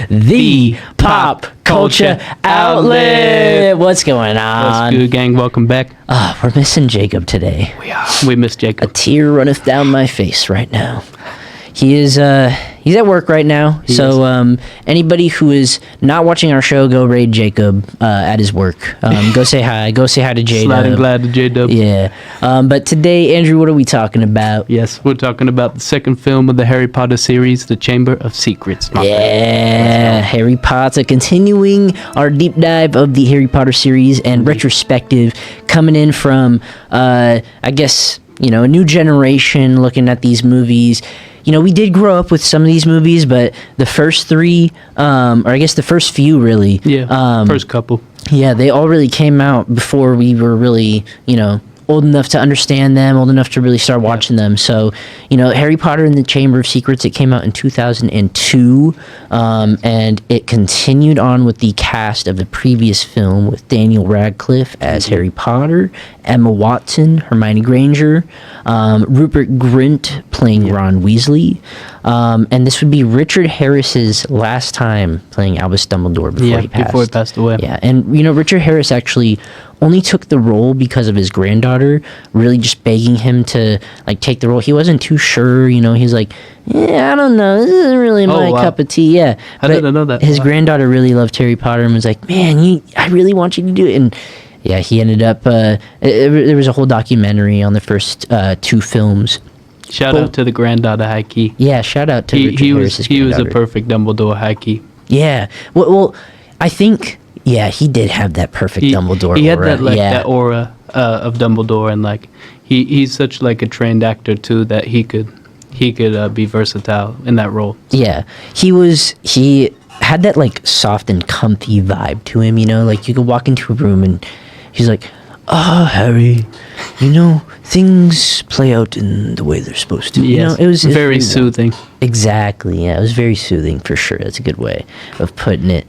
the pop culture outlet. What's going on? What's good, gang? Welcome back. We're missing Jacob today. We miss A Jacob. tear runneth down my face right now. He is he's at work right now. Anybody who is not watching our show, go raid Jacob at his work. Go say hi. Go say hi to J-Dub. Sliding glad to J-Dub. Yeah. But today, Andrew, what are we talking about? Yes, we're talking about the second film of the Harry Potter series, The Chamber of Secrets. Yeah, Harry Potter, continuing our deep dive of the Harry Potter series and retrospective, coming in from, I guess, a new generation looking at these movies. We did grow up with some of these movies, but the first three, or I guess the first few really. Yeah, first couple. Yeah, they all really came out before we were really, old enough to understand them, old enough to really start watching them. So, Harry Potter and the Chamber of Secrets, it came out in 2002, and it continued on with the cast of the previous film with Daniel Radcliffe as Harry Potter, Emma Watson, Hermione Granger, Rupert Grint playing Ron Weasley, and this would be Richard Harris's last time playing Albus Dumbledore before he passed away. Yeah, and Richard Harris actually only took the role because of his granddaughter really just begging him to take the role. He wasn't too sure, he's like, I don't know, this isn't really my cup of tea. Yeah, I didn't know that. His granddaughter really loved Harry Potter and was like, man, I really want you to do it. And yeah, he ended up there was a whole documentary on the first two films. Shout out to the granddaughter, high key. Yeah, shout out to Richard Harris's He was granddaughter. a perfect Dumbledore, high key. Yeah, well, I think. Yeah, he did have that perfect Dumbledore he aura. Had that aura of Dumbledore, and he's such a trained actor too that he could be versatile in that role. Yeah, he had that soft and comfy vibe to him. You could walk into a room and he's like, "Oh, Harry, things play out in the way they're supposed to." Yes, it was very soothing. Exactly. Yeah, it was very soothing for sure. That's a good way of putting it.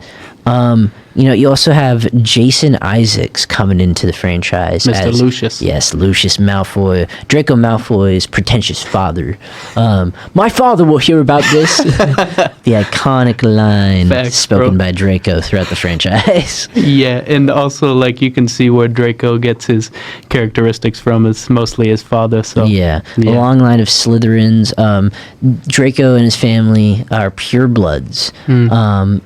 You also have Jason Isaacs coming into the franchise. Mr. Lucius. Yes, Lucius Malfoy, Draco Malfoy's pretentious father. My father will hear about this. The iconic line spoken by Draco throughout the franchise. Yeah, and also you can see where Draco gets his characteristics from. It's mostly his father. So yeah. A long line of Slytherins. Draco and his family are purebloods,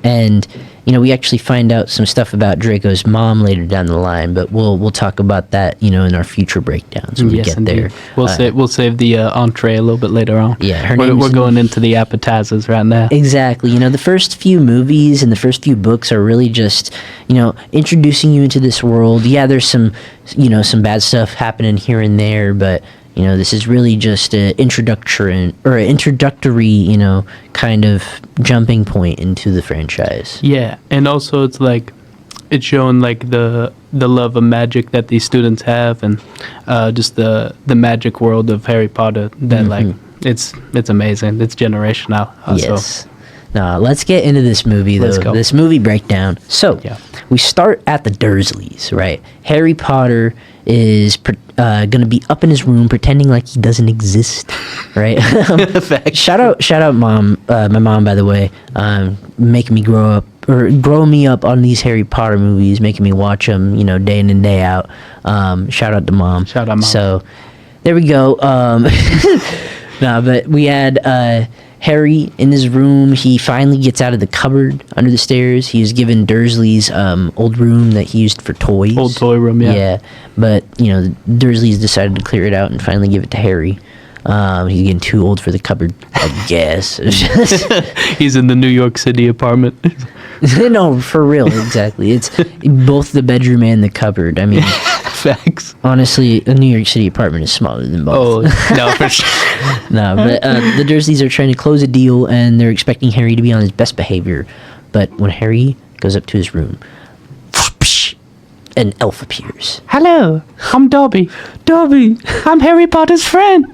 and we actually find out some stuff about Draco's mom later down the line, but we'll talk about that, in our future breakdowns when we get there. We'll save the entree a little bit later on. Yeah, we're going into the appetizers right now. Exactly. The first few movies and the first few books are really just, introducing you into this world. Yeah, there's some, some bad stuff happening here and there, but this is really just an introductory, kind of jumping point into the franchise. Yeah, and also it's showing the love of magic that these students have, and just the magic world of Harry Potter. That it's amazing. It's generational. Yes. Now let's get into this movie though. Let's go. This movie breakdown. So we start at the Dursleys, right? Harry Potter is going to be up in his room pretending like he doesn't exist, right? Shout out mom, my mom, by the way, making me grow me up on these Harry Potter movies, making me watch them, day in and day out. Shout out to mom. Shout out mom. So there we go. But we had Harry in his room. He finally gets out of the cupboard under the stairs. He was given Dursley's old room that he used for toys. Old toy room, yeah. Yeah, but the Dursleys decided to clear it out and finally give it to Harry. He's getting too old for the cupboard, I guess. He's in the New York City apartment. No, for real, exactly. It's both the bedroom and the cupboard. I mean, facts. Honestly, a New York City apartment is smaller than both. Oh, no, for sure. No, but the Dursleys are trying to close a deal, and they're expecting Harry to be on his best behavior. But when Harry goes up to his room, an elf appears. Hello, I'm Dobby. Dobby, I'm Harry Potter's friend.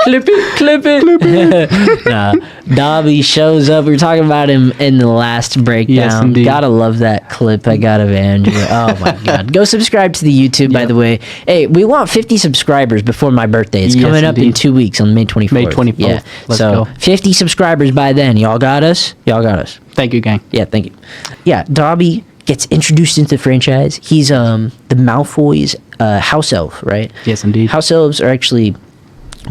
Clip it. Nah, Dobby shows up. We were talking about him in the last breakdown. Yes, indeed. Gotta love that clip I got of Andrew. Oh my god. Go subscribe to the YouTube, by the way. Hey, we want 50 subscribers before my birthday. It's coming up in 2 weeks on May 24th. May 24th. Yeah. Let's so go. 50 subscribers by then. Y'all got us? Y'all got us. Thank you, gang. Yeah, thank you. Yeah, Dobby gets introduced into the franchise. He's the Malfoy's house elf, right? Yes, indeed. House elves are actually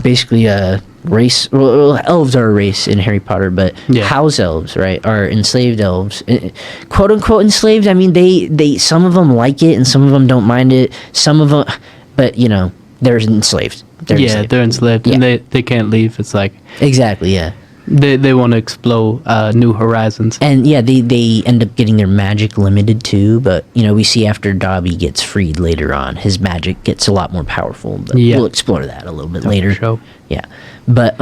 basically a race. Well, elves are a race in Harry Potter, but Yeah. house elves, right, are enslaved elves, quote unquote enslaved. I mean, they some of them like it and some of them don't mind it. Some of them, but you know, they're enslaved. They're enslaved, and Yeah. they can't leave. It's like Exactly. Yeah. they want to explore new horizons. And yeah, they end up getting their magic limited too, but you know, we see after Dobby gets freed later on, his magic gets a lot more powerful. But Yeah. we'll explore that a little bit for later. sure. Yeah. But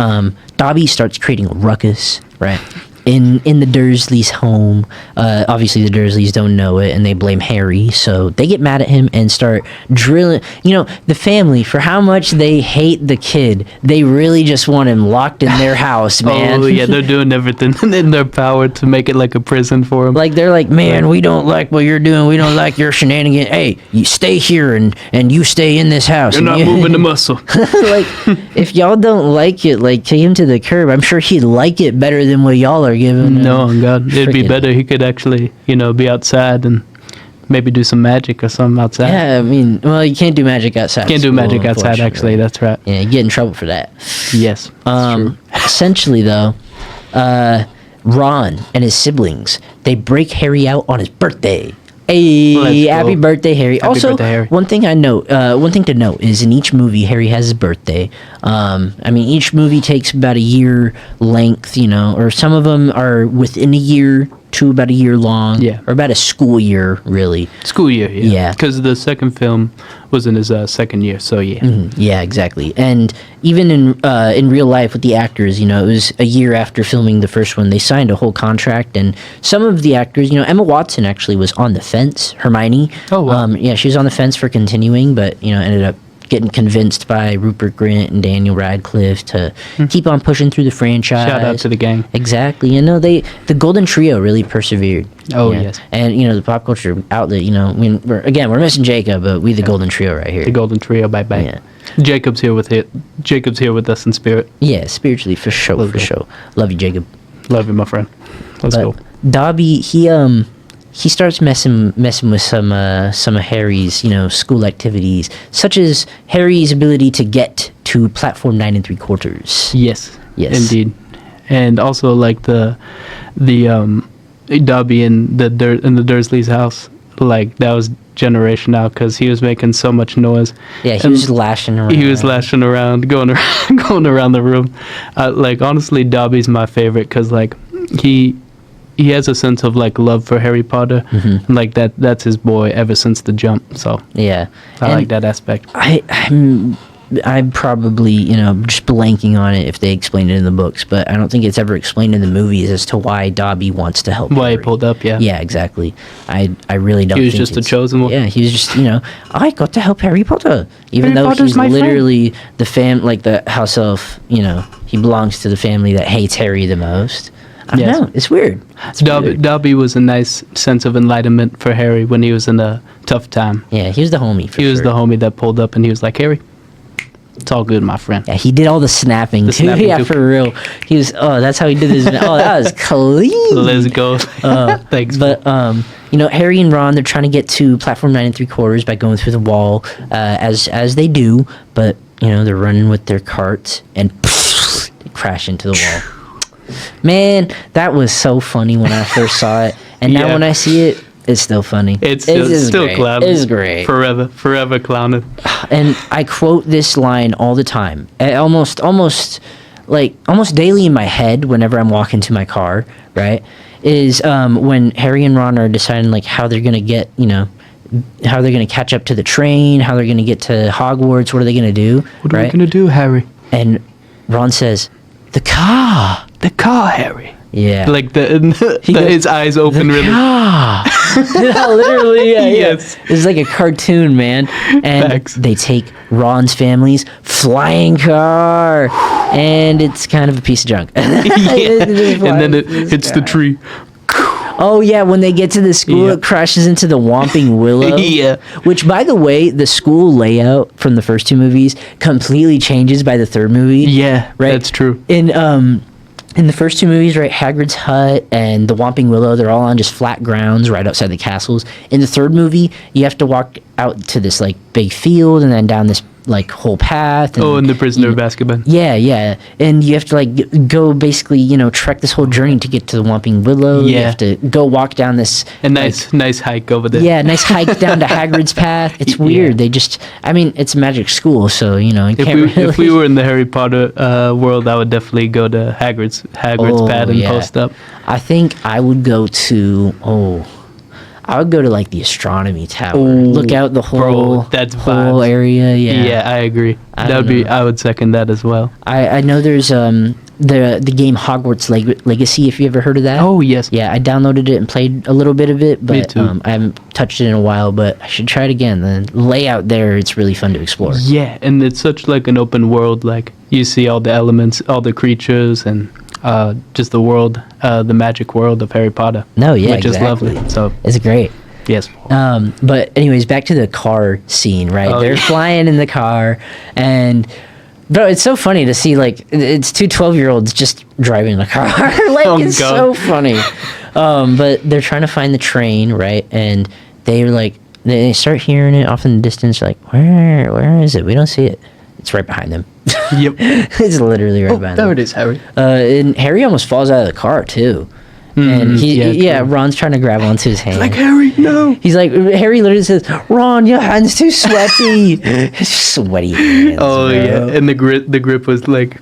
Dobby starts creating a ruckus, right? In the Dursleys' home. Obviously the Dursleys don't know it and they blame Harry, so they get mad at him and start drilling. You know, the family, for how much they hate the kid, they really just want him locked in their house, man. Oh yeah, they're doing everything in their power to make it like a prison for him. Like they're like, man, we don't like what you're doing. We don't like your shenanigans. Hey, you stay here and you stay in this house. You're not moving the muscle. Like, if y'all don't like it, like take him to the curb. I'm sure he'd like it better than what y'all are giving him. No, God, it'd be Freaking- better. He could actually, be outside and maybe do some magic or something outside. Yeah, I mean, well, you can't do magic outside. Can't do school, magic outside. Actually, unfortunately. that's right. Yeah, you get in trouble for that. Yes. that's true. Essentially, though, Ron and his siblings, they break Harry out on his birthday. Hey, Let's go. happy birthday, Harry! Happy Also, birthday, Harry. one thing to note is in each movie, Harry has his birthday. I mean, each movie takes about a year length, or some of them are within a year to about a year long. Yeah. Or about a school year, really. School year. Yeah. Yeah. Because the second film was in his second year. So yeah. Yeah, exactly. And even in real life with the actors, it was a year after filming the first one, they signed a whole contract. And some of the actors, Emma Watson actually was on the fence. Hermione. Oh, wow. Yeah, she was on the fence for continuing, but ended up getting convinced by Rupert Grint and Daniel Radcliffe to keep on pushing through the franchise. Shout out to the gang. Exactly. The Golden Trio really persevered. Oh, yes. And the pop culture outlet, we're missing Jacob, but we the Golden Trio right here. The Golden Trio. Bye bye. Yeah. Jacob's here with it. Jacob's here with us in spirit. Yeah, spiritually for sure, Let's for go. sure. Love you, Jacob. Love you, my friend. Let's But go. Dobby, he starts messing with some of Harry's school activities, such as Harry's ability to get to platform 9 3/4. Yes. Yes. Indeed. And also like the Dobby in the Dursleys' house, like that was generation out because he was making so much noise. Yeah, he And was lashing around. He was lashing around, going around, going around the room. Like honestly, Dobby's my favorite because like he has a sense of like love for Harry Potter, and like that's his boy ever since the jump. So Yeah, I And like that aspect. I'm probably just blanking on it if they explained it in the books, but I don't think it's ever explained in the movies as to why Dobby wants to help. Why he Harry. pulled up, yeah. Yeah, exactly. I really don't. He was think just a it's- chosen one. Yeah, he was just I got to help Harry Potter, even Harry though Potter's he's my friend. literally the house elf. He belongs to the family that hates Harry the most. I don't Yes. know. It's weird. It's weird. Dobby was a nice sense of enlightenment for Harry when he was in a tough time. Yeah, he was the homie. For He was sure. the homie that pulled up and he was like, Harry, it's all good, my friend. Yeah, he did all the snapping The too. snapping Yeah, too. for real. He was. Oh, that's how he did his. Oh, that was clean. Let's go. Thanks. But Harry and Ron, they're trying to get to platform 9 3/4 by going through the wall, as they do. But they're running with their carts and they crash into the wall. Man, that was so funny when I first saw it, and now Yeah. when I see it, it's still funny. It's just still great. clowning. It's great. Forever clowning. And I quote this line all the time, almost daily in my head whenever I'm walking to my car. Right, is when Harry and Ron are deciding like how they're gonna get, how they're gonna catch up to the train, how they're gonna get to Hogwarts. What are they gonna do? What are right? we going to do, Harry? And Ron says, "The car." The car, Harry. Yeah. Like goes, his eyes open the really. car. Yeah, literally, yeah, Yes. yeah. It's like a cartoon, man. And Facts. they take Ron's family's flying car, and it's kind of a piece of junk. Yeah. And then it hits the tree. Oh yeah, when they get to the school, Yeah. it crashes into the Whomping Willow. Yeah. Which, by the way, the school layout from the first two movies completely changes by the third movie. Yeah, Right. that's true. in the first two movies, right, Hagrid's hut and the Whomping Willow, they're all on just flat grounds right outside the castles. In the third movie, you have to walk out to this like big field and then down this like whole path. And, And the Prisoner of Azkaban. yeah, and you have to like go basically, trek this whole journey to get to the Whomping Willow. You Yeah. have to go walk down this. A nice hike over there. Yeah, nice hike down to Hagrid's path. It's weird. They just, it's a magic school, so you can't really. If we were in the Harry Potter world, I would definitely go to Hagrid's pad and post up. I think I would go to I would go to like the astronomy tower. Look out the whole that's whole vibes. area. Yeah, Yeah, I agree. I would second that as well. I know there's the game Hogwarts Legacy. If you ever heard of that? Oh yes. Yeah, I downloaded it and played a little bit of it, but Me too. I haven't touched it in a while. But I should try it again. The layout there, it's really fun to explore. Yeah, and it's such like an open world. Like you see all the elements, all the creatures, and just the world, the magic world of Harry Potter. No, yeah, which exactly. is lovely. So It's great. yes. But anyways, back to the car scene, right? Oh, They're yeah. flying in the car, and bro, it's so funny to see like it's two 12-year-olds just driving the car. Like Oh, it's God. so funny. But they're trying to find the train, right? And they're like they start hearing it off in the distance, like where is it? We don't see it. It's right behind them. Yep. It's literally right behind them. There it is, Harry. And Harry almost falls out of the car too. And yeah, true. Ron's trying to grab onto his hand. Like Harry, no. He's like, Harry literally says, Ron, your hand's too sweaty. It's sweaty hands, Oh bro. yeah, and the grip was like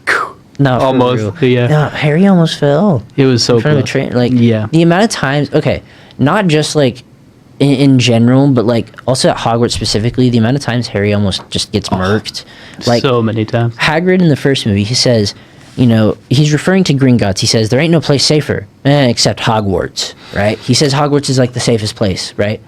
No, for almost. real. Yeah, No, Harry almost fell it was so in front of a close. train. Like, Yeah. the amount of times, okay, not just like in general, but like also at Hogwarts specifically, the amount of times Harry almost just gets murked. Like, so many times. Hagrid in the first movie, he says, he's referring to Gringotts. He says, there ain't no place safer except Hogwarts, right? He says Hogwarts is like the safest place, right?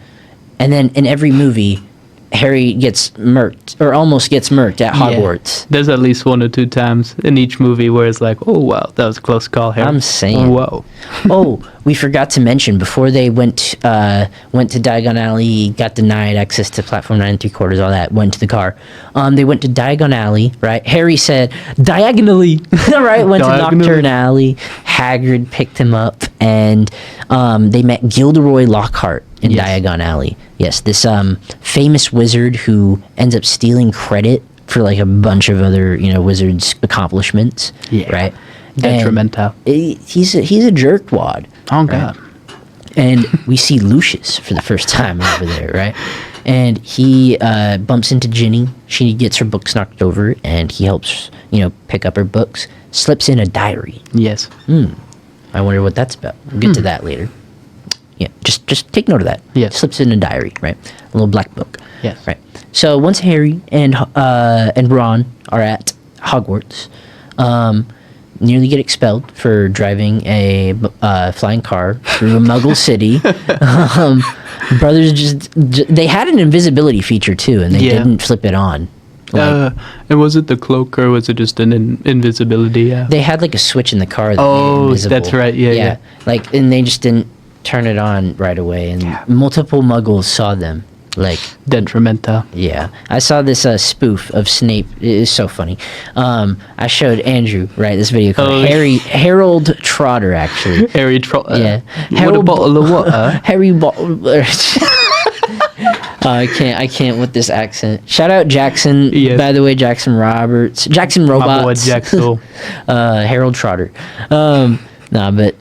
And then in every movie, Harry gets murked or almost gets murked at Hogwarts. Yeah. There's at least one or two times in each movie where it's like, oh wow, that was a close call, Harry. I'm saying. Whoa. Oh, we forgot to mention before they went to Diagon Alley, got denied access to platform 9 3/4, all that, went to the car. They went to Diagon Alley, right? Harry said diagonally, right? Went to Diagonally. Nocturne Alley. Hagrid picked him up, and they met Gilderoy Lockhart in Yes. Diagon Alley. Yes, this famous wizard who ends up stealing credit for like a bunch of other wizards' accomplishments. Yeah. Right. Detrimental. He's a jerkwad. Oh God. And we see Lucius for the first time over there, right? And he bumps into Ginny. She gets her books knocked over, and he helps, pick up her books. Slips in a diary. Yes. I wonder what that's about. We'll get to that later. Yeah, just take note of that. Yes. Slips in a diary, right? A little black book. Yes. Right. So once Harry and Ron are at Hogwarts, nearly get expelled for driving a flying car through a Muggle city. Brothers just they had an invisibility feature too, and they Yeah. didn't flip it on. And was it the cloak or was it just an invisibility? Yeah. They had like a switch in the car. That Oh, made it invisible. that's right. Yeah. Like, and they just didn't turn it on right away, and multiple Muggles saw them. Like, Detrimental. yeah, I saw this spoof of Snape. It is so funny. I showed Andrew this video called Harold Trotter, actually. Harry Yeah, What a bottle of water. Harry. I can't with this accent. Shout out Jackson. Yes. By the way, Jackson Roberts, Jackson My boy Robots. Jaxel. Harold Trotter. But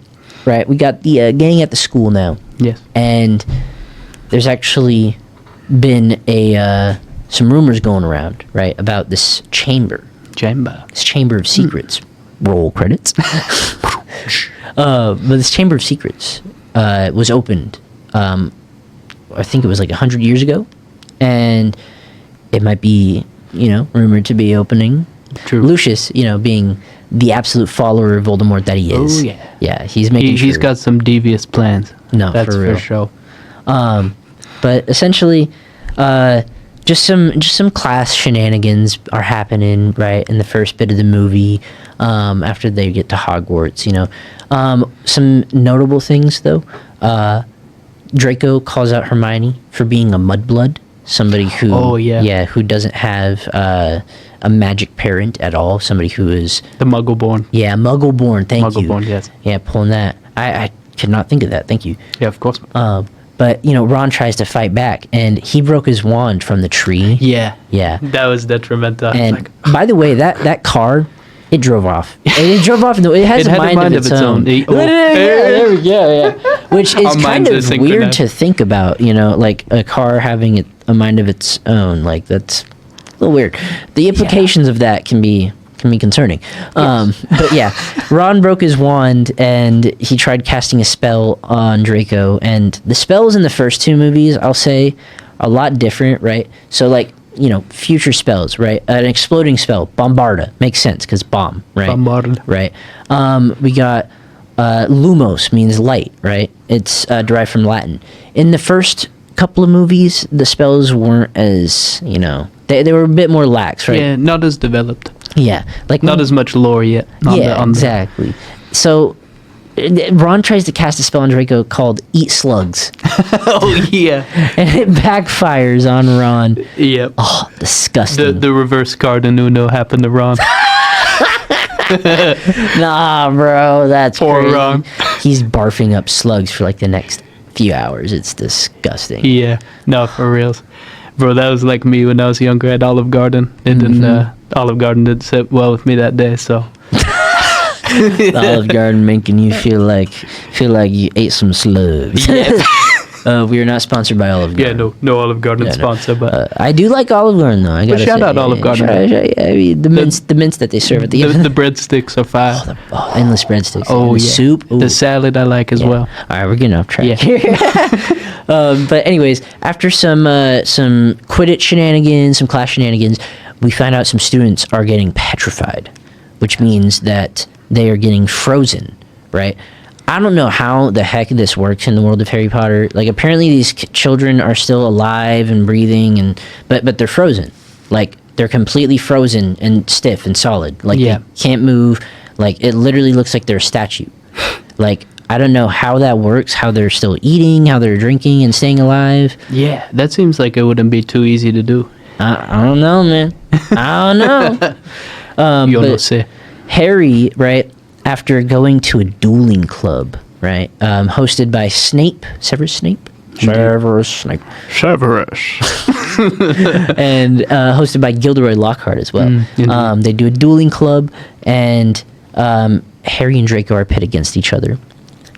right, we got the gang at the school now, Yes. and there's actually been some rumors going around, right, about this chamber, Chamber. this chamber of secrets. Roll credits. But this chamber of secrets was opened. I think it was like 100 years ago, and it might be, rumored to be opening. True. Lucius, being the absolute follower of Voldemort that he is. Oh, yeah. Yeah, he's making He's sure. got some devious plans. No, That's for real. sure. But essentially, just some class shenanigans are happening right in the first bit of the movie. After they get to Hogwarts, some notable things though. Draco calls out Hermione for being a mudblood. somebody who Oh, yeah. who doesn't have a magic parent at all, somebody who is The Muggle-born. Muggle-born. Thank you. Muggle-born, yes. Yeah, pulling that. I could not think of that. Thank you. Yeah, of course. But Ron tries to fight back, and he broke his wand from the tree. Yeah. Yeah. That was detrimental. And by the way, that car, it drove off. It drove off. It has a mind of its own. Oh. Yeah, there we go. Yeah. Which is Our kind minds of are synchronized. weird to think about. Like a car having a mind of its own. Like that's a little weird. The implications of that can be concerning. But yeah, Ron broke his wand and he tried casting a spell on Draco. And the spells in the first two movies, I'll say, are a lot different, right? So like, future spells, right? An exploding spell, Bombarda, makes sense because bomb, right? Bombarda. Right. We got Lumos, means light, right? It's derived from Latin. In the first couple of movies, the spells weren't as, they were a bit more lax, right? Yeah, not as developed. Yeah, like Not as much lore yet. Exactly. So Ron tries to cast a spell on Draco called "Eat Slugs," Oh, yeah. and it backfires on Ron. Yep. Oh, disgusting! The reverse card in Uno happened to Ron. Nah, bro, that's Poor crazy. Ron. He's barfing up slugs for like the next few hours. It's disgusting. Yeah. No, for reals. Bro, that was like me when I was younger at Olive Garden. It didn't, Olive Garden didn't sit well with me that day, so. The Olive Garden making you feel like you ate some slugs. We are not sponsored by Olive Garden. Yeah, no Olive Garden sponsor, but I do like Olive Garden though. I gotta shout say, out Olive Garden. I mean, the mints that they serve at the end. the breadsticks are fire. Endless breadsticks. Oh, and the yeah. soup. Ooh. The salad I like as well. All right, we're getting off track Yeah. here. But anyways, after some Quidditch shenanigans, some class shenanigans, we find out some students are getting petrified, which means that they are getting frozen, right? I don't know how the heck this works in the world of Harry Potter. Like, apparently these children are still alive and breathing, but they're frozen. Like, they're completely frozen and stiff and solid. Like, Yeah. they can't move. Like, it literally looks like they're a statue. Like, I don't know how that works, how they're still eating, how they're drinking and staying alive. Yeah, that seems like it wouldn't be too easy to do. I don't know, man. I don't know. Yo no But sé. Harry, right, after going to a dueling club, right, hosted by Snape, Severus Snape? Severus Snape. Severus. And hosted by Gilderoy Lockhart as well. indeed. They do a dueling club, and Harry and Draco are pit against each other.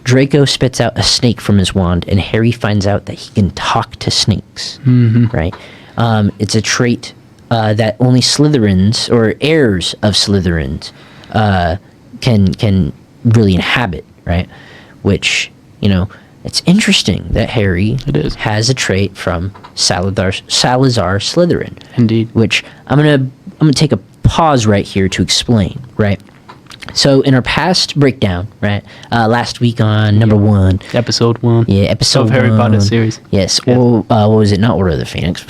Draco spits out a snake from his wand, and Harry finds out that he can talk to snakes. Right? It's a trait that only Slytherins or heirs of Slytherins can really inhabit. Right? Which it's interesting that Harry It is. has a trait from Salazar Slytherin. Indeed. Which I'm gonna take a pause right here to explain. Right. So in our past breakdown, right, last week on number 1, Episode 1. yeah, episode Of Harry 1, Potter series. Yes. Yeah. Well, what was it? Not Order of the Phoenix.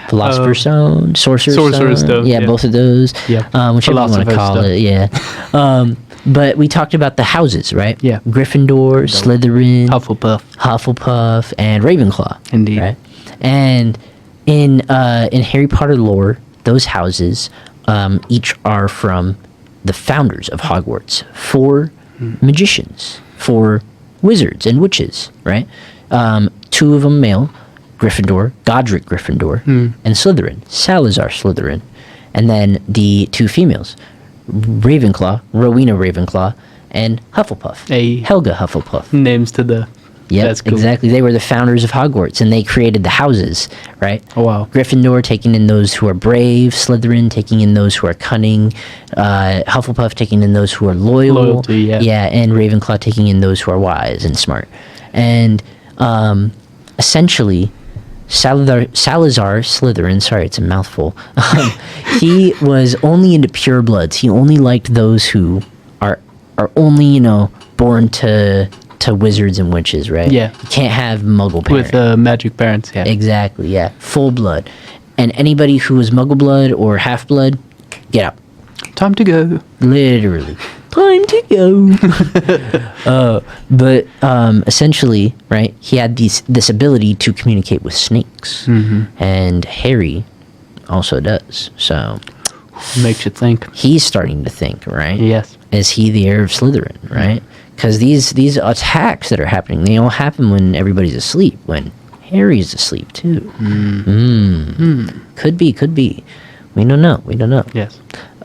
Philosopher's Stone, Sorcerer's Stone. Yeah, yeah. both of those. Yeah. Whichever you want to Philosopher's call Stone. it. Yeah. But we talked about the houses, right? Yeah. Gryffindor, Slytherin, Hufflepuff. and Ravenclaw. Indeed. Right. And in Harry Potter lore, those houses each are from the founders of Hogwarts, 4 magicians, 4 wizards and witches, right? 2 of them male, Gryffindor, Godric Gryffindor, and Slytherin, Salazar Slytherin. And then the 2 females, Ravenclaw, Rowena Ravenclaw, and Hufflepuff, Hey. Helga Hufflepuff. Names to the... Yep, That's cool. exactly. They were the founders of Hogwarts, and they created the houses, right? Oh, wow. Gryffindor taking in those who are brave, Slytherin taking in those who are cunning, Hufflepuff taking in those who are loyal. Loyalty, yeah. Yeah, and Ravenclaw taking in those who are wise and smart. And essentially, Salazar Slytherin, sorry, it's a mouthful, he was only into purebloods. He only liked those who are only, born to wizards and witches, right? Yeah. You can't have muggle parents. With magic parents, yeah. Exactly, yeah. Full blood. And anybody who was muggle blood or half blood, get out. Time to go. Literally. time to go. But essentially, right, he had this ability to communicate with snakes. And Harry also does. So Makes you think. he's starting to think, right? Yes. Is he the heir of Slytherin, right? Because these attacks that are happening, they all happen when everybody's asleep, when Harry's asleep too. Could be. We don't know. Yes.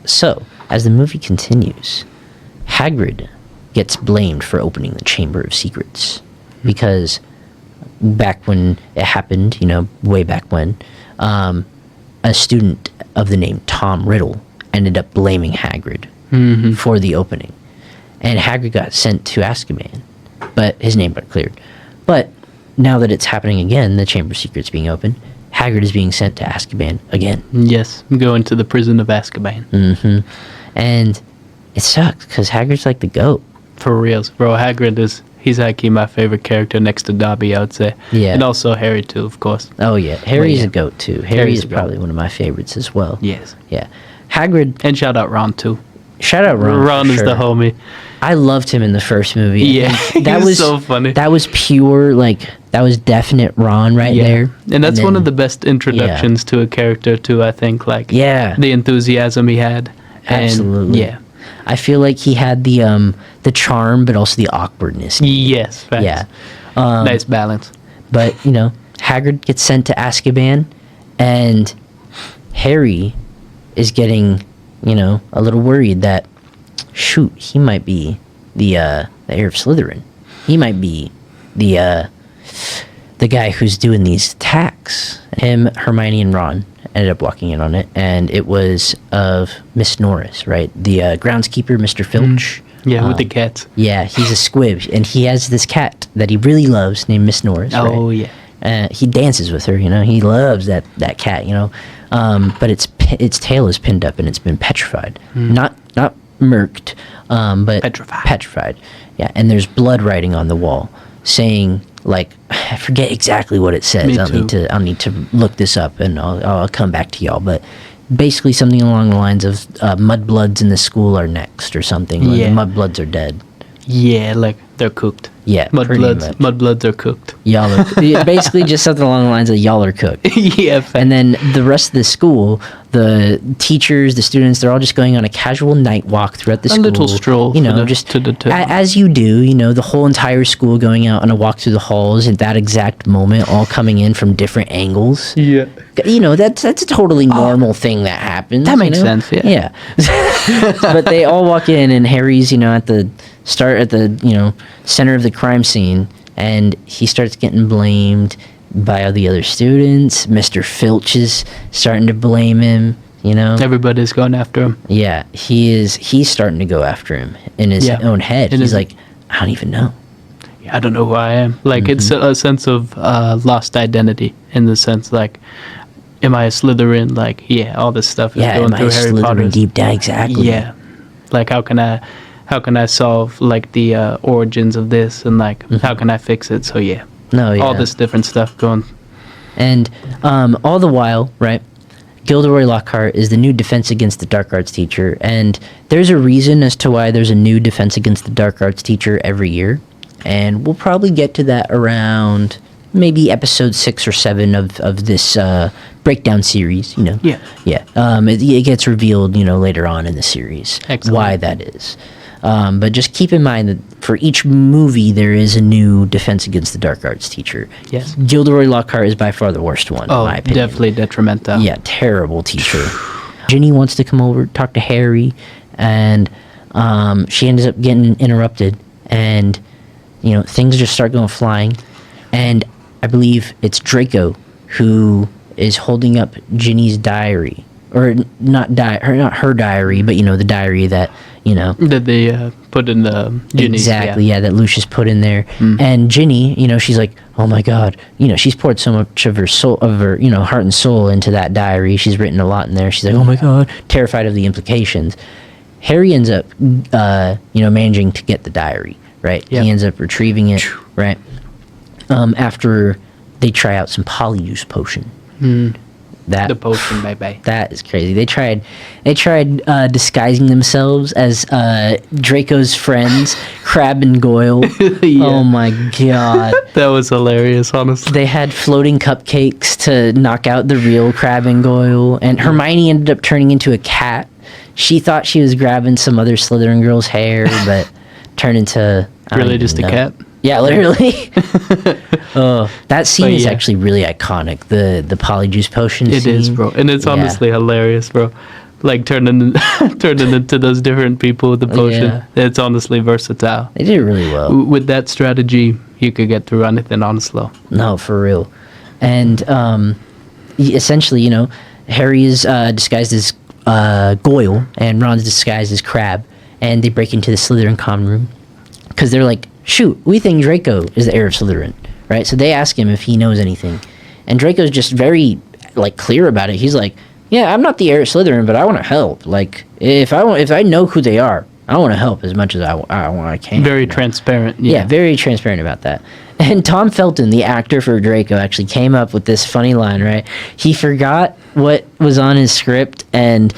So, as the movie continues, Hagrid gets blamed for opening the Chamber of Secrets because back when it happened, way back when, a student of the name Tom Riddle ended up blaming Hagrid for the opening. And Hagrid got sent to Azkaban, but his name got cleared. But now that it's happening again, the Chamber of Secrets being open, Hagrid is being sent to Azkaban again. Yes. Going to the prison of Azkaban. And it sucks because Hagrid's like the GOAT. For reals, bro. Hagrid he's actually my favorite character next to Dobby, I would say. Yeah. And also Harry too, of course. Oh yeah, Harry's yeah. a GOAT too. Harry Harry's is a GOAT. probably one of my favorites as well. Yes. Yeah. Hagrid, And shout out Ron too. shout out Ron. Ron for is sure. the homie. I loved him in the first movie. I Yeah, think he was so funny. That was pure, that was definite Ron right there. And that's one then- of the best introductions to a character too, I think. Yeah. The enthusiasm he had. And Absolutely. yeah. I feel like he had the charm, but also the awkwardness. Yes. Facts. Yeah. Nice balance. But, Hagrid gets sent to Azkaban, and Harry is getting, a little worried that, shoot, he might be the heir of Slytherin. He might be the guy who's doing these attacks. Him, Hermione, and Ron ended up walking in on it, and it was of Miss Norris, right? The groundskeeper, Mr. Filch. Yeah, with the cats. Yeah, he's a squib, and he has this cat that he really loves named Miss Norris. Oh, right? yeah. He dances with her, he loves that cat, but its tail is pinned up and it's been petrified, not murked, but Petrified. Yeah, and there's blood writing on the wall saying, I forget exactly what it says. Me I'll need to look this up, and I'll come back to y'all, but basically something along the lines of mudbloods in the school are next or something. Like Yeah. the mudbloods are dead. Yeah, they're cooked. Yeah, pretty much. Mudbloods are cooked. Y'all are yeah, basically just something along the lines of y'all are cooked. Yeah. And then the rest of the school, the teachers, the students, they're all just going on a casual night walk throughout the school. little stroll just to the as you do, the whole entire school going out on a walk through the halls at that exact moment, all coming in from different angles. Yeah. That's a totally normal thing that happens. That makes sense, yeah. Yeah. But they all walk in, and Harry's, at the center of the crime scene, and he starts getting blamed by all the other students. Mr. Filch is starting to blame him, Everybody's going after him. Yeah, he's starting to go after him in his Yeah. own head. In He's his- like, I don't even know. Yeah, I don't know who I am. It's a sense of lost identity in the sense, am I a Slytherin? All this stuff is Yeah, going am I through Harry Slytherin Potter. deep down? Exactly. Yeah. How can I solve the origins of this and how can I fix it? So yeah. No, yeah. All this different stuff going. And all the while, right, Gilderoy Lockhart is the new Defense Against the Dark Arts teacher, and there's a reason as to why there's a new Defense Against the Dark Arts teacher every year, and we'll probably get to that around maybe episode 6 or 7 of this breakdown series, Yeah. Yeah. It gets revealed, later on in the series. Excellent. Why that is. But just keep in mind that for each movie, there is a new Defense Against the Dark Arts teacher. Yes. Gilderoy Lockhart is by far the worst one, in my opinion. Definitely detrimental. Yeah, terrible teacher. Ginny wants to come over, talk to Harry, and she ends up getting interrupted, and, things just start going flying. And I believe it's Draco who is holding up Ginny's diary. Or not her diary, but, the diary that, That they put in the Ginny's. exactly, yeah, that Lucius put in there. And Ginny, she's like, oh my God, she's poured so much of her soul, heart and soul into that diary. She's written a lot in there. She's like, oh my God, terrified of the implications. Harry ends up, managing to get the diary, right? Yep. He ends up retrieving it, right? After they try out some polyjuice potion. That The potion, baby. that is crazy. They tried disguising themselves as Draco's friends, Crab and Goyle. Yeah. Oh my god. That was hilarious, honestly. They had floating cupcakes to knock out the real Crab and Goyle, and Hermione ended up turning into a cat. She thought she was grabbing some other Slytherin girl's hair, but turned into I don't Really even just a know. cat? Yeah, literally. Oh, that scene But is yeah. actually really iconic. The polyjuice potion. It scene. is, bro. And it's Yeah. honestly hilarious, bro. Like turning into those different people with the potion. Yeah. It's honestly versatile. They did it really well. With that strategy, you could get through anything, honestly. No, for real. And essentially, you know, Harry is disguised as Goyle, and Ron's disguised as Crab, and they break into the Slytherin common room because they're like, "Shoot, we think Draco is the heir of Slytherin, right?" So they ask him if he knows anything, and Draco's just very like clear about it. He's like, "Yeah, I'm not the heir of Slytherin, but I want to help. Like, if I know who they are, I want to help as much as I can." Very you know? transparent. Yeah, very transparent about that. And Tom Felton, the actor for Draco, actually came up with this funny line, right? He forgot what was on his script, and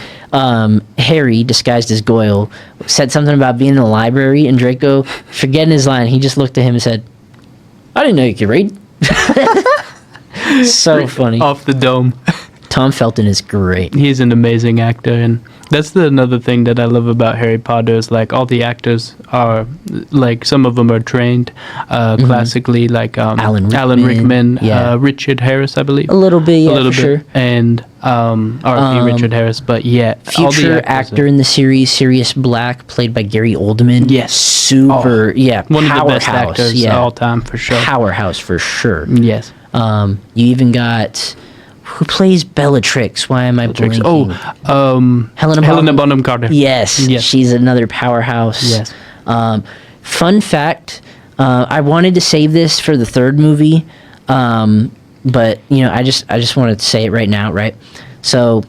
Harry, disguised as Goyle, said something about being in the library, and Draco, forgetting his line, he just looked at him and said, "I didn't know you could read." So funny. Off the dome. Tom Felton is great. He's an amazing actor, and that's another thing that I love about Harry Potter is like all the actors are like some of them are trained classically, like Alan Alan Rickman, Rickman, yeah. Richard Harris, I believe. A little bit, yeah, a little for bit, sure. and R.I.P. Richard Harris. But yeah, all the Future actors actor in the series, Sirius Black, played by Gary Oldman. Yes. Super, yeah, one of the best powerhouse, actors yeah. all time for sure. Powerhouse for sure. Yes. You even got who plays Bellatrix? Why am I blanking? Helena Bonham Carter. Yes, Yes. she's another powerhouse. Yes. Fun fact: I wanted to save this for the third movie, but you know, I just wanted to say it right now, right? So,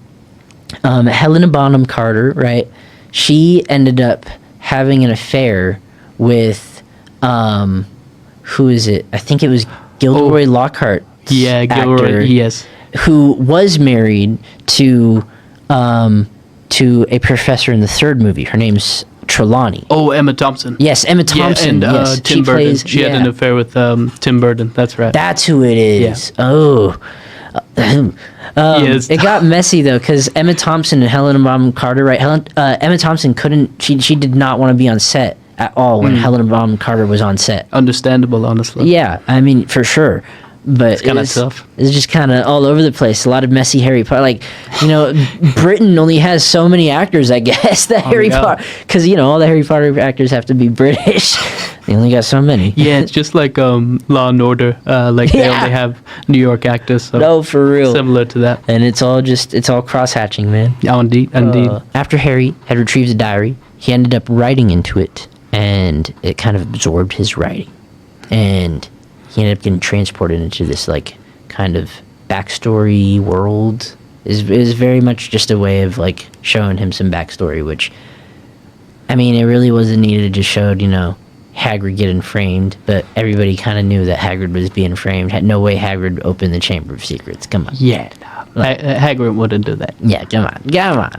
Helena Bonham Carter, right? She ended up having an affair with who is it? I think it was Gilderoy Lockhart. Yeah, Gilroy. Yes. Who was married to a professor in the third movie. Her name's Trelawney. Oh, Emma Thompson. Yes, Emma Thompson. Yeah, and yes, Tim Burton. She had an affair with Tim Burton. That's right. That's who it is. Yeah. Oh. Yes. It got messy though, because Emma Thompson and Helena Bonham Carter, right? Emma Thompson couldn't. She did not want to be on set at all when Helena Bonham Carter was on set. Understandable, honestly. Yeah, I mean for sure. But It's kinda tough. It's just kind of all over the place. A lot of messy Harry Potter. Like, you know, Britain only has so many actors, I guess. That Harry yeah. Potter, because you know all the Harry Potter actors have to be British. They only got so many. Yeah, it's just like Law and Order. Like they Yeah. only have New York actors. So No, for real. similar to that. And it's all cross hatching, man. Oh, indeed. After Harry had retrieved the diary, he ended up writing into it, and it kind of absorbed his writing, and he ended up getting transported into this like kind of backstory world. Is very much just a way of like showing him some backstory, which I mean it really wasn't needed. It just showed, you know, Hagrid getting framed, but everybody kind of knew that Hagrid was being framed. Had no way Hagrid would open the Chamber of Secrets. Come on. Yeah. No. Hagrid wouldn't do that. Yeah, come on.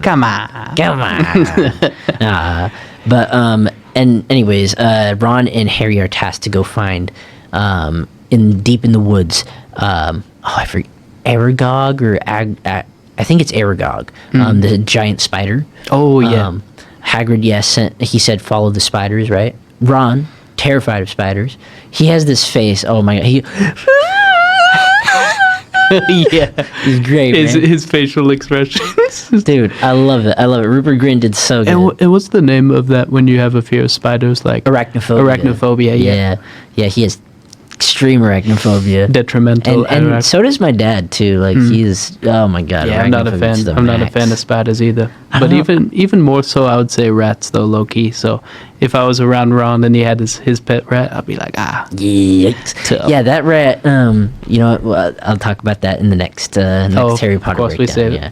Come on. Come on. And anyways, Ron and Harry are tasked to go find deep in the woods. I forget, Aragog or I think it's Aragog, the giant spider. Oh, yeah. Hagrid, he said follow the spiders, right? Ron, terrified of spiders, he has this face. Oh my god, Yeah. he's great, man. His facial expressions. Dude, I love it. Rupert Grint did so good. And what's the name of that when you have a fear of spiders? Like Arachnophobia, yeah. Yeah, he has extreme arachnophobia. Detrimental. And so does my dad too. Like he's oh my god. Yeah, I'm not a fan. I'm not a fan of spiders either. But even more so, I would say rats though, low key. So if I was around Ron and he had his pet rat, I'd be like, Yikes. Tough. Yeah, that rat. You know what? Well, I'll talk about that in the next Harry Potter of course, breakdown. we save it.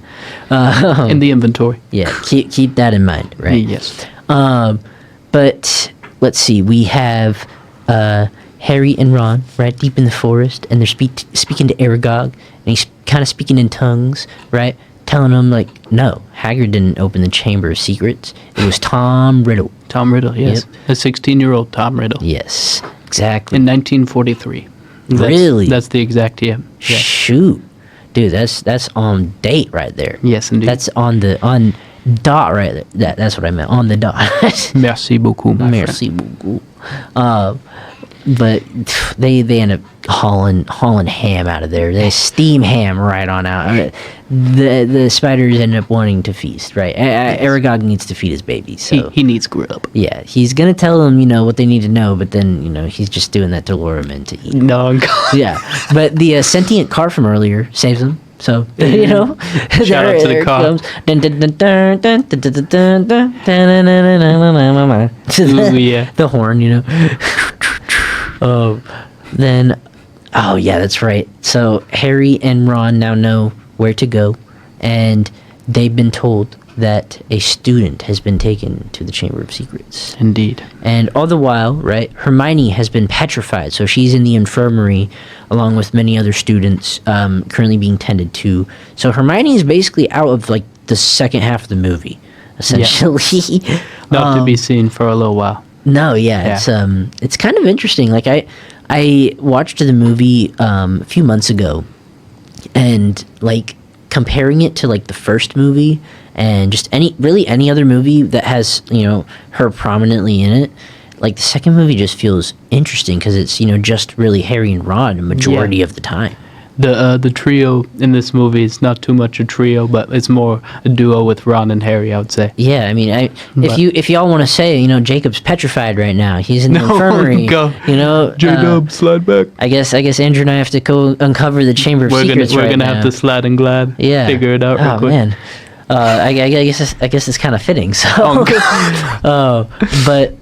Yeah. In the inventory. Yeah. Keep that in mind, right? Yes. But let's see. We have Harry and Ron right deep in the forest, and they're speaking to Aragog, and he's kind of speaking in tongues, right? Telling him like, no, Hagrid didn't open the Chamber of Secrets. It was Tom Riddle. Tom Riddle, yes. A 16-year-old Tom Riddle. Yes, exactly. In 1943. Really? That's the exact year. Yeah. Shoot, dude, that's on date right there. Yes, indeed. That's on dot right there. That's what I meant, on the dot. Merci beaucoup, my friend. Merci beaucoup. But they end up hauling ham out of there. They steam ham right on out. I mean, the spiders end up wanting to feast, right? Aragog needs to feed his baby, so He needs grub. yeah, he's gonna tell them, what they need to know, but then he's just doing that to lure them in to eat. No, God. Yeah, but the sentient car from earlier saves them. So Shout out to the car. Ooh, yeah. The horn, Then, oh yeah, that's right. So Harry and Ron now know where to go, and they've been told that a student has been taken to the Chamber of Secrets. Indeed. And all the while, right, Hermione has been petrified, so she's in the infirmary along with many other students currently being tended to. So Hermione is basically out of like the second half of the movie, essentially. Not to be seen for a little while. No, yeah. It's kind of interesting. Like I watched the movie a few months ago, and like comparing it to like the first movie and just any other movie that has her prominently in it, like the second movie just feels interesting because it's just really Harry and Ron a majority of the time. The trio in this movie is not too much a trio, but it's more a duo with Ron and Harry, I would say. Yeah, I mean, if y'all want to say, Jacob's petrified right now, he's in the infirmary. Go. Jacob, slide back. I guess Andrew and I have to go uncover the Chamber of Secrets. We're gonna have to slide and glide. Yeah, figure it out real quick. Man. I guess it's kind of fitting. So, but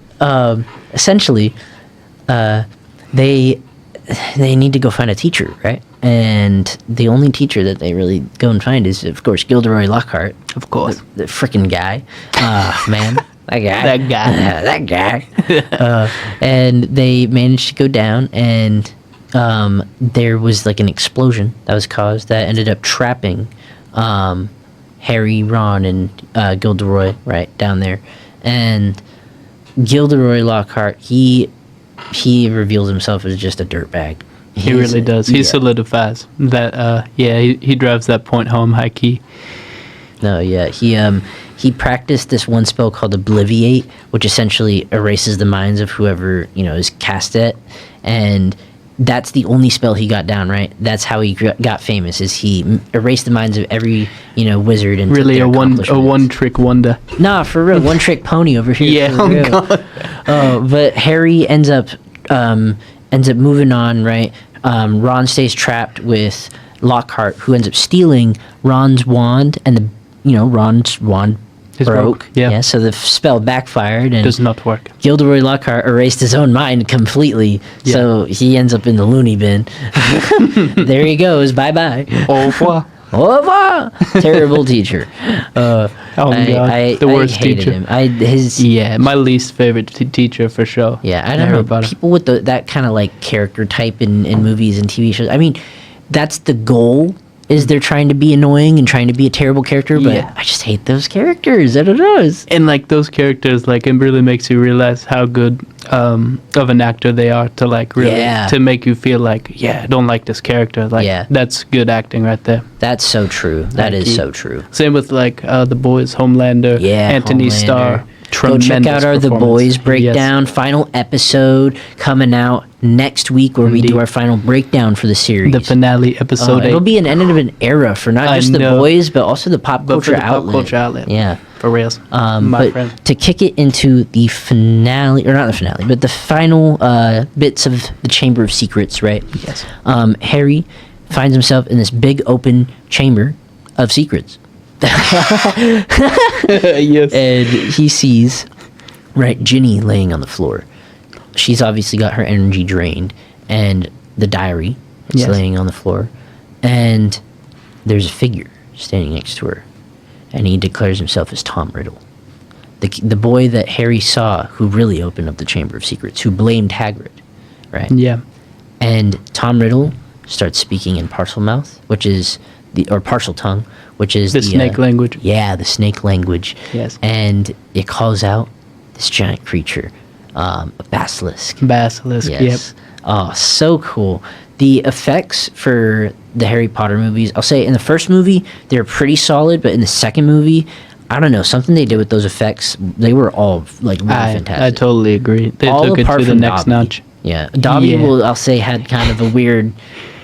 essentially, they need to go find a teacher, right? And the only teacher that they really go and find is, of course, Gilderoy Lockhart. Of course. The frickin' guy. Man. That guy. And they managed to go down, and there was like an explosion that was caused that ended up trapping Harry, Ron, and Gilderoy right down there. And Gilderoy Lockhart, he reveals himself as just a dirtbag. He really does. He solidifies that. He drives that point home high key. No, yeah. He practiced this one spell called Obliviate, which essentially erases the minds of whoever is cast it, and that's the only spell he got down. Right. That's how he got famous. Is he erased the minds of every wizard and really a one trick wonder. Nah, for real, one trick pony over here. Yeah. For real. But Harry ends up moving on. Right. Ron stays trapped with Lockhart, who ends up stealing Ron's wand, and Ron's wand broke. Yeah, so the spell backfired and does not work. Gilderoy Lockhart erased his own mind completely, so he ends up in the loony bin. There he goes. Bye bye. Au revoir. Au revoir. Terrible teacher. God, the worst I hated teacher. him. My least favorite teacher for sure. Yeah, I don't know. People with that kind of like character type in movies and TV shows. I mean, that's the goal. Is they're trying to be annoying and trying to be a terrible character, but I just hate those characters. I don't know. And like those characters, like it really makes you realize how good of an actor they are to like really to make you feel like I don't like this character. Like that's good acting right there. That's so true. That is so true. Same with like The Boys, Homelander, Anthony Starr. Go check out our The Boys breakdown. Final episode coming out next week, where we do our final breakdown for the series. The finale episode. It'll be an end of an era for not just The Boys, but also the pop culture outlet. Pop culture outlet. Yeah, for reals. My friend. To kick it into the finale, or not the finale, but the final bits of the Chamber of Secrets, right? Yes. Harry finds himself in this big open chamber of secrets. Yes. And he sees Ginny laying on the floor. She's obviously got her energy drained, and the diary is laying on the floor, and there's a figure standing next to her, and he declares himself as Tom Riddle, the boy that Harry saw who really opened up the Chamber of Secrets, who blamed Hagrid, right? Yeah. And Tom Riddle starts speaking in Parselmouth, which is or partial tongue, which is The snake language. Yeah, the snake language. Yes. And it calls out this giant creature, a basilisk. Basilisk. Yes. Oh, so cool. The effects for the Harry Potter movies, I'll say in the first movie, they're pretty solid, but in the second movie, I don't know, something they did with those effects, they were all like really fantastic. I totally agree. They all took it apart to the from next Dobby. notch. Yeah. Dobby, Yeah. I'll say, had kind of a weird.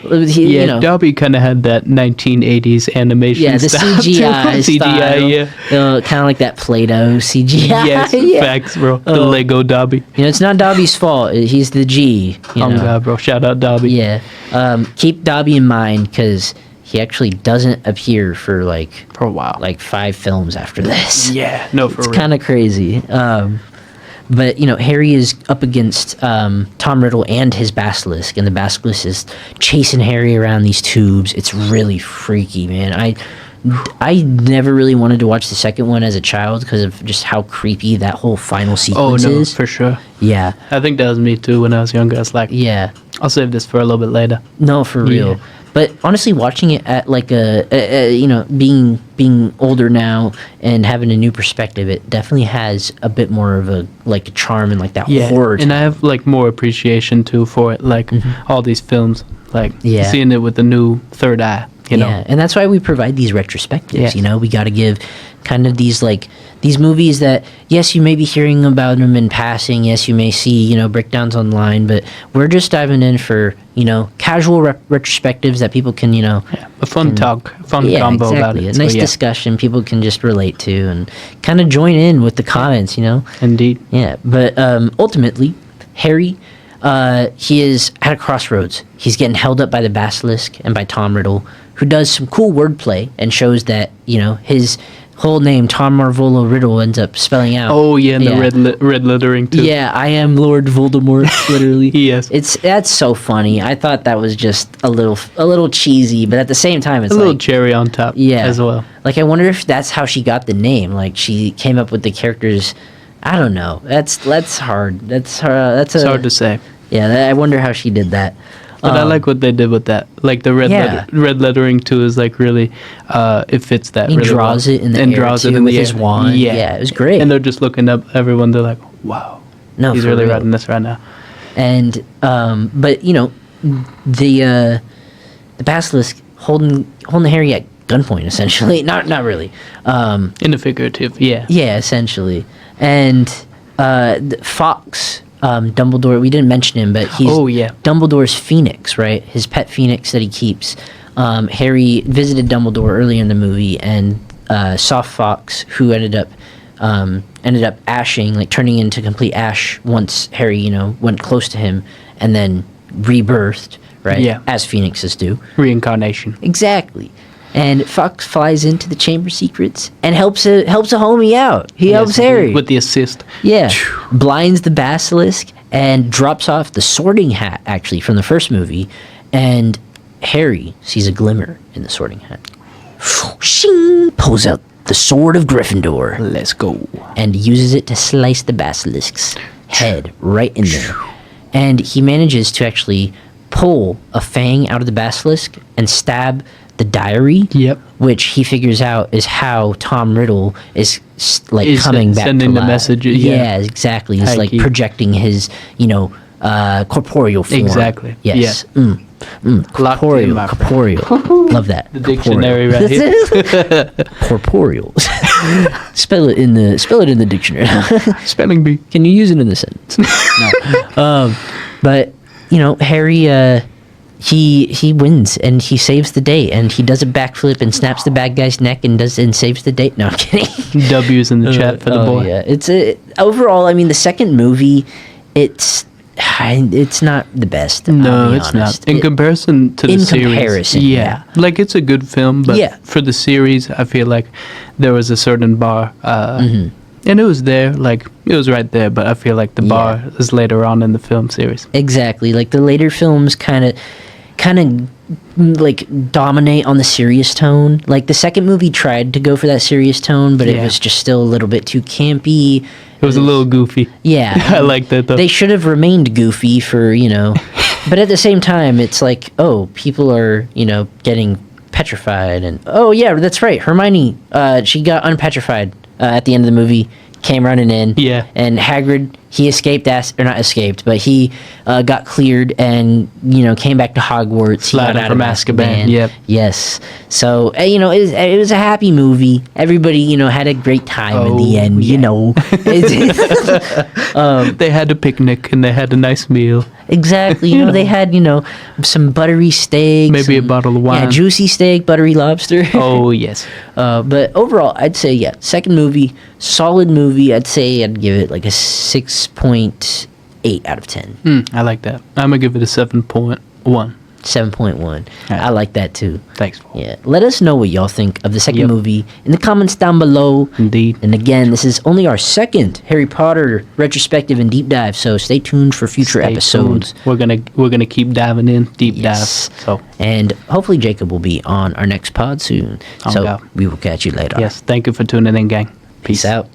Yeah, You know, Dobby kind of had that 1980s animation yeah, the style. CGI CGI, style. yeah. Kind of like that Play-Doh CGI. Yes, yeah. facts, bro. The Lego Dobby. You know, it's not Dobby's fault. He's the G. You Oh, know? God, bro. Shout out Dobby. Yeah. Keep Dobby in mind because he actually doesn't appear for For a while. like 5 films after this. Yeah, no, for It's real. kind of crazy. But, you know, Harry is up against Tom Riddle and his basilisk, and the basilisk is chasing Harry around these tubes. It's really freaky, man. I never really wanted to watch the second one as a child because of just how creepy that whole final Oh, sequence no, is. for sure. Yeah. I think that was me, too, when I was younger. I was like, Yeah. I'll save this for a little bit later. No, for real. Yeah. But honestly, watching it at like you know, being older now and having a new perspective, it definitely has a bit more of a charm and like that Yeah, horror. and I have more appreciation too for it, all these films, Yeah. seeing it with the new third eye, you know. Yeah, and that's why we provide these retrospectives. Yes. You know, we got to give kind of these these movies that yes, you may be hearing about them in passing. Yes, you may see breakdowns online, but we're just diving in for casual retrospectives that people can A fun combo exactly. about it. A So, nice yeah, discussion people can just relate to and kind of join in with the comments. indeed. Yeah, but ultimately, Harry, he is at a crossroads. He's getting held up by the basilisk and by Tom Riddle, who does some cool wordplay and shows that his whole name, Tom Marvolo Riddle, ends up spelling out. Oh yeah, and the red lettering too. Yeah, I am Lord Voldemort, literally. Yes. That's so funny. I thought that was just a little cheesy, but at the same time, it's a little cherry on top. yeah, as well. Like I wonder if that's how she got the name. Like she came up with the characters. I don't know. That's hard. That's It's hard to say. Yeah, I wonder how she did that. But I like what they did with that. Like the red lettering too is really, it fits that. He really draws well. it in the and air draws too, it in with the his air. wand. Yeah, it was great. And they're just looking up. Everyone, they're like, "Wow, No, he's for really real. writing this right now." And but the basilisk holding Harry at gunpoint, essentially. Not really. In the figurative, yeah. Yeah, essentially. And Fox, Dumbledore, we didn't mention him, but he's Dumbledore's phoenix, right? His pet phoenix that he keeps. Harry visited Dumbledore early in the movie and saw Fox, who ended up ashing, like turning into complete ash once Harry, went close to him and then rebirthed, right? Yeah. As phoenixes do. Reincarnation. Exactly. And Fox flies into the Chamber Secrets and helps a homie out. He helps Harry. With the assist. Yeah. Blinds the basilisk and drops off the sorting hat, actually, from the first movie. And Harry sees a glimmer in the sorting hat. Shing! Pulls out the sword of Gryffindor Let's go. and uses it to slice the basilisk's head right in there. And he manages to actually pull a fang out of the basilisk and stab the diary. Yep. Which he figures out is how Tom Riddle is coming back sending to the life. message, Yeah, exactly. He's High key. projecting his corporeal form. Exactly. Yes. Yeah. Locked in, Corporeal. my friend. Corporeal. Love that. The dictionary right here. Corporeal. Spell it in the dictionary. Spelling bee. Can you use it in the sentence? No. But Harry, he wins and he saves the day and he does a backflip and snaps the bad guy's neck and saves the day. No, I'm kidding. W's in the chat for the boy. Yeah, it's overall. I mean, the second movie, it's not the best. I'll No, be it's honest. not. In comparison to the in series. comparison, yeah. Like, it's a good film, but Yeah. for the series, I feel like there was a certain bar. And it was there. Like, it was right there, but I feel like the bar is later on in the film series. Exactly. Like the later films kind of like dominate on the serious tone. Like the second movie tried to go for that serious tone, but it Yeah. was just still a little bit too campy. It was a little goofy. Yeah. I like that, though. They should have remained goofy for, but at the same time, it's like, oh, people are, getting petrified, and oh yeah, that's right. Hermione, she got unpetrified at the end of the movie. Came running in, Yeah. and Hagrid, he escaped, or not escaped, but he got cleared and came back to Hogwarts. He got Sliding out from of Azkaban, yep. Yes. So it was a happy movie. Everybody had a great time in the Oh, end. yeah. It's- They had a picnic and they had a nice meal. Exactly. They had, some buttery steaks. Maybe a and- bottle of Yeah, wine. juicy steak, buttery lobster. Oh, yes. But overall, I'd say, yeah, second movie, solid movie. I'd say I'd give it like a 6.8 out of 10. I like that. I'm going to give it a 7.1. 7.1. I like that too. Thanks. Yeah. Let us know what y'all think of the second Yep. movie in the comments down below. Indeed. And again, this is only our second Harry Potter retrospective and deep dive, so stay tuned for future Stay episodes. tuned. We're gonna keep diving in, deep Yes. dive. So And hopefully Jacob will be on our next pod soon. Oh, So God. we will catch you later. yes, thank you for tuning in, gang. Peace out.